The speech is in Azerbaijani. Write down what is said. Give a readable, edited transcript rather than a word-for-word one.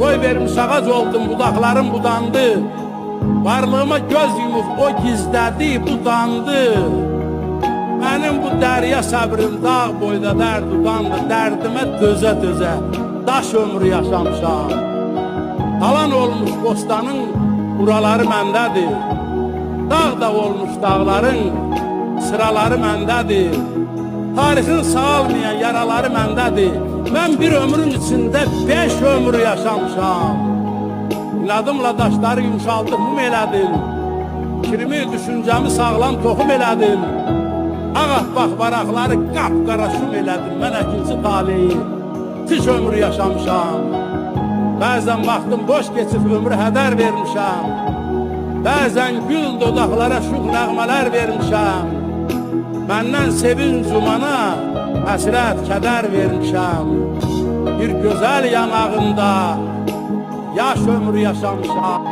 Boy vermiş ağac oldum, budaqlarım budandı. Varlığıma göz yumub, o gizlədi, budandı. Mənim bu dərya səbrim dağ boyda dərd udandı. Dərdimə dözə-dözə daş ömrü yaşamışam. Talan olmuş bostanın buraları məndədir. Dağ olmuş dağların sıraları məndədir. Tarixin sağalmayan yaraları məndədir. Mən bir ömrün içində 5 ömrü yaşamışam. İnadımla daşları yumşaldım, mum elədim. Fikrimi, düşüncəmi sağlam toxum elədim. Ağappaq varaqları qapqara şum elədim. Mən əkinci taleyi, tiş ömrü yaşamışam. Bəzən vaxtım boş keçib ömrü hədər vermişəm. Bəzən gül dodaqlara şux nəğmələr vermişəm. Məndən sevinc umana həsrət, kədər vermişəm. Bir gözəl yanağında yaş ömrü yaşamışam.